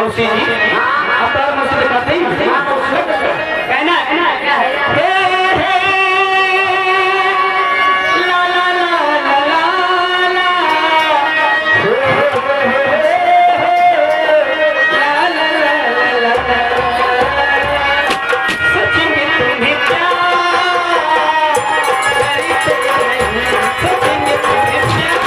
मौसी जी अब तो मुझसे दिखाते ही कहना ला ला ला ला ला ला ला ला ला सचिन के तुम्हें प्यार सचिन के तुम्हें प्यार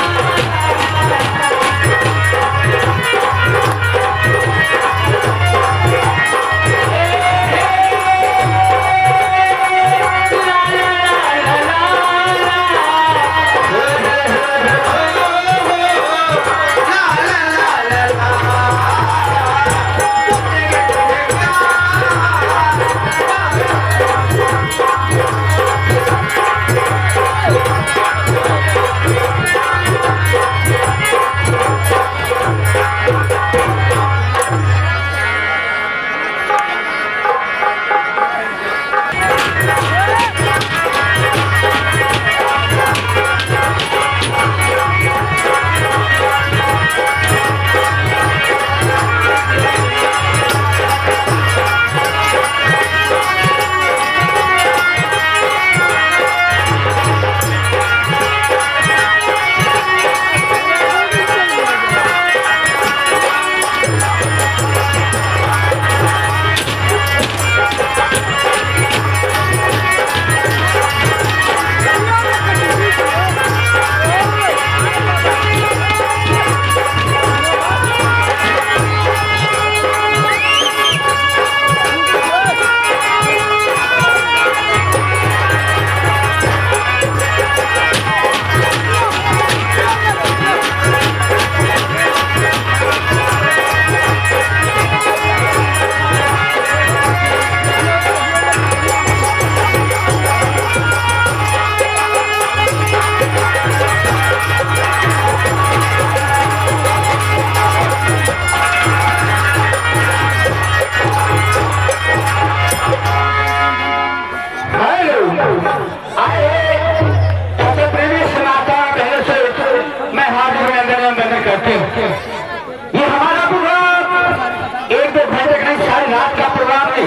ये हमारा प्रोग्राम एक दो घंटे का नहीं, सारी रात का प्रोग्राम है।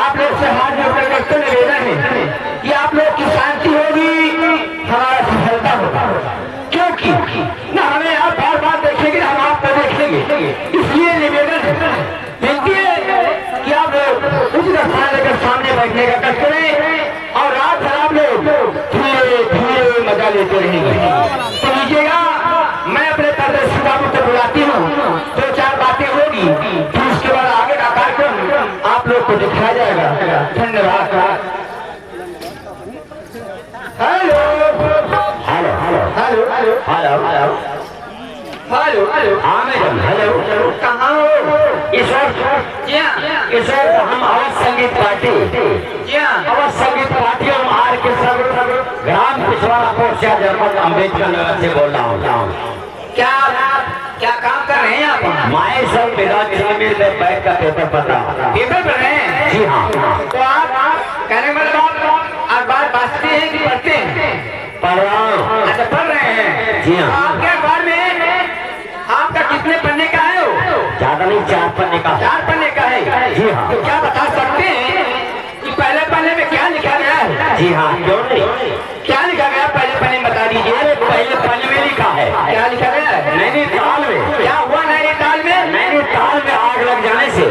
आप लोग से हाथ जोड़कर करते निवेदन है कि आप लोग की शांति होगी, हमारा सफलता होगा। क्योंकि ना हमें आप बार बार देखेंगे, हम आपको देखेंगे, इसलिए निवेदन है, विनती है कि आप लोग उचित स्थान लेकर सामने बैठने का कष्ट करें और रात भर आप लोग धीरे धीरे मजा लेते रहेंगे। तो लीजिएगा, मैं अपने परदेसी बाबू को बुलाती हूँ, दो चार बातें होगी, फिर उसके बाद आगे का कार्यक्रम आप लोग को दिखाया जाएगा। धन्यवाद। Hello hello hello hello hello hello hello हाँ मैडम, हेलो कहाँ हो? ईश्वर हम अवध संगीत पार्टी अवध संगीत पार्टी और आर के सब ग्राम पिछवाड़ा पोर्चा जर्मन अम्बेडकर नगर से बोल रहा हूँ। क्या क्या काम कर रहे हैं आप? माए सब में बैठ का पेपर पढ़ रहे हैं। जी हाँ। तो आप कहने मतलब आप बात बांटते हैं कि पढ़ते हैं? पढ़ रहा हूँ। अच्छा, पढ़ रहे हैं। जी हाँ। आपके अखबार में आपका कितने पन्ने का है? ज्यादा नहीं, 4 पन्ने का। 4 पन्ने का है? जी हाँ। तो क्या बता सकते हैं कि पहले पन्ने में क्या लिखा गया है? जी हाँ, क्यों नहीं, क्या लिखा गया पहले पन्ने में बता दीजिए। पहले पन्ने में लिखा है। क्या लिखा गया है? नैनीताल में। क्या हुआ नैनीताल में? नैनीताल में आग लग जाने से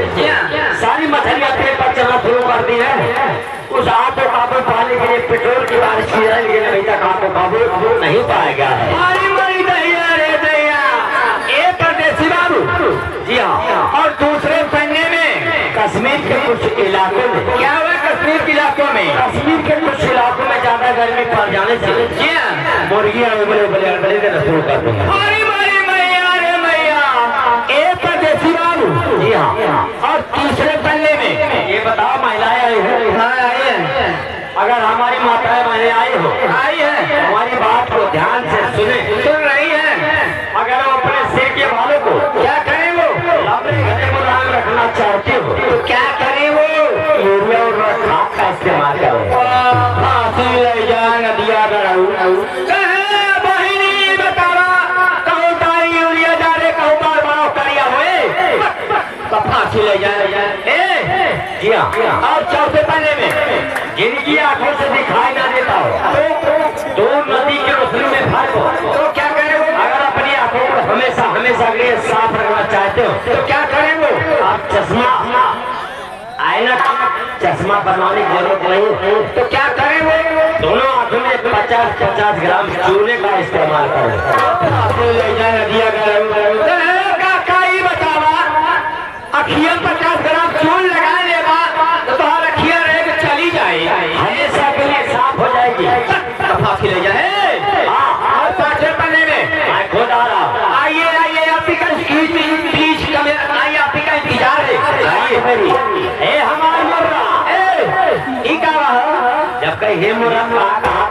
सारी मछलियाँ पेड़ पर चलना शुरू कर दी है। उस आग को काबू पाने के लिए पेट्रोल की बारिश की जाए, लेकिन अभी तक आग को काबू नहीं पाया गया है। परदेसी बाबू। जी हाँ। और दूसरे पन्ने में कश्मीर के कुछ इलाकों में क्या हुआ? कश्मीर के इलाकों में, कश्मीर के कुछ इलाकों में ज्यादा गर्मी पड़ जाने से मुर्गियां बड़े शुरू कर दूंगा। परदेसी बाबू। जी हाँ। और तीसरे पन्ने में ये बताओ, महिलाएं आई है? अगर हमारी माताएं बहनें आई है, हमारी बात को ध्यान से सुन रही है। अगर वो अपने सिर के बालों को क्या करें, वो अपने गले में राग रखना चाहते हो तो क्या करें? वो यूरिया और खाद का इस्तेमाल करें। नदिया जी हाँ। और चौथे पन्ने में जिनकी आंखों से दिखाई ना देता हो तो नदी की रोशनी में फर्क हो तो क्या करें? अगर अपनी आंखों को हमेशा हमेशा के लिए साफ रखना चाहते हो तो क्या करें? वो आप चश्मा ऐनक चश्मा बनवाने की जरूरत नहीं तो क्या करें? वो दोनों आंखों में 50-50 ग्राम चूने का इस्तेमाल करें। अखियन 50 ग्राम चून लगा लेगा तो तुम्हारा अखिया रहेगा चली जाए हमेशा के लिए साफ हो जाएगी। ले जाए और पांचवें पन्ने में खुद आ रहा आइए आइए आपकी का प्लीज आइए आपकी का इंतजार है। आइए मेरी ए हमारा मुर्रा ए ई का जब कहीं हे मुर्रा कहा